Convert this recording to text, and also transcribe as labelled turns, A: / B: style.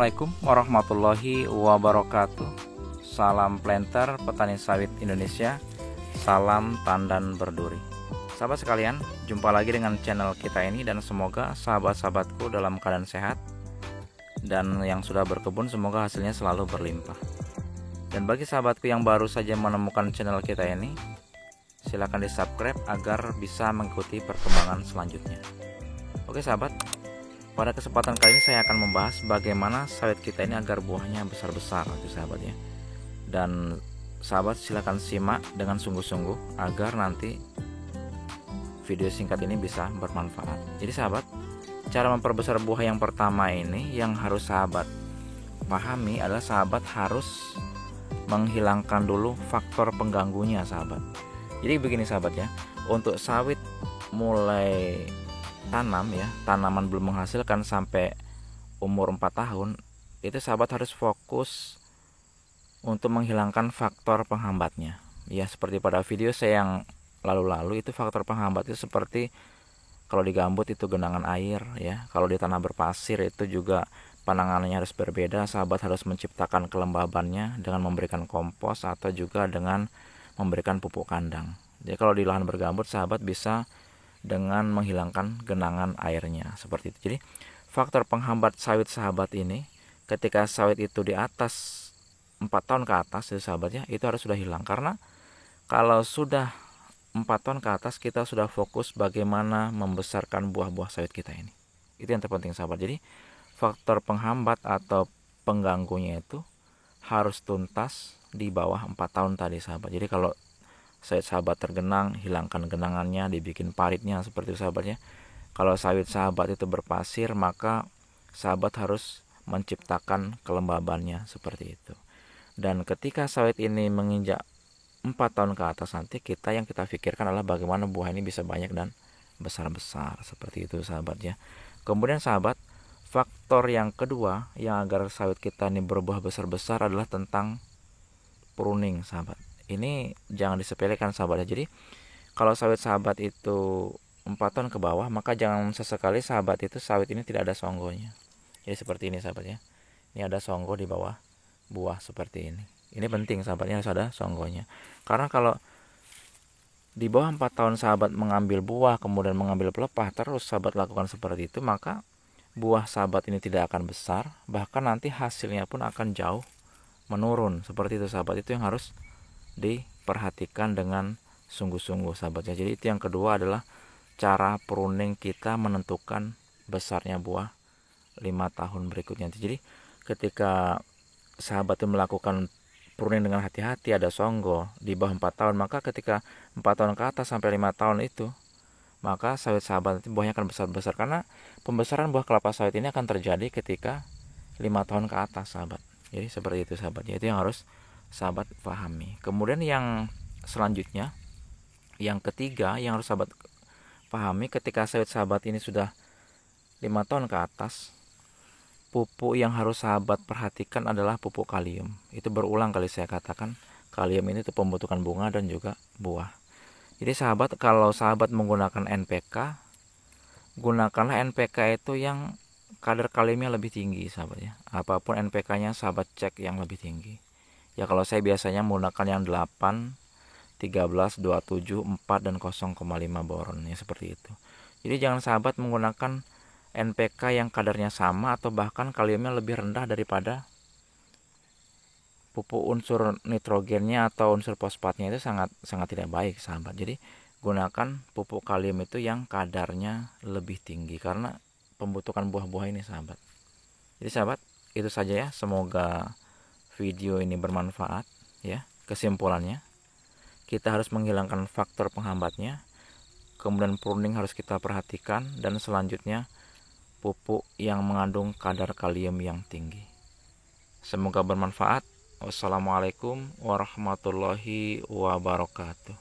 A: Assalamualaikum warahmatullahi wabarakatuh. Salam planter petani sawit Indonesia. Salam tandan berduri. Sahabat sekalian, jumpa lagi dengan channel kita ini, dan semoga sahabat-sahabatku dalam keadaan sehat, dan yang sudah berkebun semoga hasilnya selalu berlimpah. Dan bagi sahabatku yang baru saja menemukan channel kita ini, silahkan di subscribe agar bisa mengikuti perkembangan selanjutnya. Oke sahabat, pada kesempatan kali ini saya akan membahas bagaimana sawit kita ini agar buahnya besar-besar, sahabat ya. Dan sahabat silakan simak dengan sungguh-sungguh agar nanti video singkat ini bisa bermanfaat. Jadi sahabat, cara memperbesar buah yang pertama ini yang harus sahabat pahami adalah sahabat harus menghilangkan dulu faktor pengganggunya sahabat. Jadi begini sahabat ya, untuk sawit mulai tanam ya, tanaman belum menghasilkan sampai umur 4 tahun, itu sahabat harus fokus untuk menghilangkan faktor penghambatnya. Ya, seperti pada video saya yang lalu-lalu, itu faktor penghambat itu seperti kalau di gambut itu genangan air ya, kalau di tanah berpasir itu juga penanganannya harus berbeda. Sahabat harus menciptakan kelembabannya dengan memberikan kompos atau juga dengan memberikan pupuk kandang. Jadi kalau di lahan bergambut sahabat bisa dengan menghilangkan genangan airnya seperti itu. Jadi faktor penghambat sawit sahabat ini, ketika sawit itu di atas 4 tahun ke atas itu sahabat ya, itu harus sudah hilang. Karena kalau sudah 4 tahun ke atas, kita sudah fokus bagaimana membesarkan buah-buah sawit kita ini. Itu yang terpenting sahabat. Jadi faktor penghambat atau pengganggunya itu harus tuntas di bawah 4 tahun tadi sahabat. Jadi kalau sawit sahabat tergenang, hilangkan genangannya, dibikin paritnya seperti itu sahabatnya. Kalau sawit sahabat itu berpasir, maka sahabat harus menciptakan kelembabannya seperti itu. Dan ketika sawit ini menginjak 4 tahun ke atas, nanti yang kita pikirkan adalah bagaimana buah ini bisa banyak dan besar-besar seperti itu sahabat ya. Kemudian sahabat, faktor yang kedua yang agar sawit kita ini berbuah besar-besar adalah tentang pruning sahabat. Ini jangan disepelekan sahabat ya. Jadi kalau sawit sahabat itu 4 tahun ke bawah, maka jangan sesekali sahabat itu sawit ini tidak ada songgonya. Jadi seperti ini sahabat ya. Ini ada songgo di bawah buah seperti ini. Ini penting sahabatnya, harus ada songgonya. Karena kalau di bawah 4 tahun sahabat mengambil buah kemudian mengambil pelepah terus sahabat lakukan seperti itu, maka buah sahabat ini tidak akan besar, bahkan nanti hasilnya pun akan jauh menurun seperti itu sahabat. Itu yang harus diperhatikan dengan sungguh-sungguh sahabat ya. Jadi itu yang kedua adalah cara pruning kita menentukan besarnya buah 5 tahun berikutnya. Jadi ketika sahabat itu melakukan pruning dengan hati-hati, ada songgo di bawah 4 tahun, maka ketika 4 tahun ke atas sampai 5 tahun itu, maka sawit sahabat itu buahnya akan besar-besar. Karena pembesaran buah kelapa sawit ini akan terjadi ketika 5 tahun ke atas sahabat. Jadi seperti itu sahabat ya. Itu yang harus sahabat pahami. Kemudian yang selanjutnya, yang ketiga yang harus sahabat pahami, ketika sawit sahabat ini sudah 5 tahun ke atas, pupuk yang harus sahabat perhatikan adalah pupuk kalium. Itu berulang kali saya katakan, kalium ini itu pembentukan bunga dan juga buah. Jadi sahabat, kalau sahabat menggunakan NPK, gunakanlah NPK itu yang kadar kaliumnya lebih tinggi sahabat ya. Apapun NPK-nya sahabat cek yang lebih tinggi. Ya kalau saya biasanya menggunakan yang 8, 13, 27, 4 dan 0,5 boron ya, seperti itu. Jadi jangan sahabat menggunakan NPK yang kadarnya sama atau bahkan kaliumnya lebih rendah daripada pupuk unsur nitrogennya atau unsur fosfatnya. Itu sangat tidak baik sahabat. Jadi gunakan pupuk kalium itu yang kadarnya lebih tinggi karena pembentukan buah-buah ini sahabat. Jadi sahabat, itu saja ya, semoga video ini bermanfaat ya. Kesimpulannya, kita harus menghilangkan faktor penghambatnya, kemudian pruning harus kita perhatikan, dan selanjutnya pupuk yang mengandung kadar kalium yang tinggi. Semoga bermanfaat. Wassalamualaikum warahmatullahi wabarakatuh.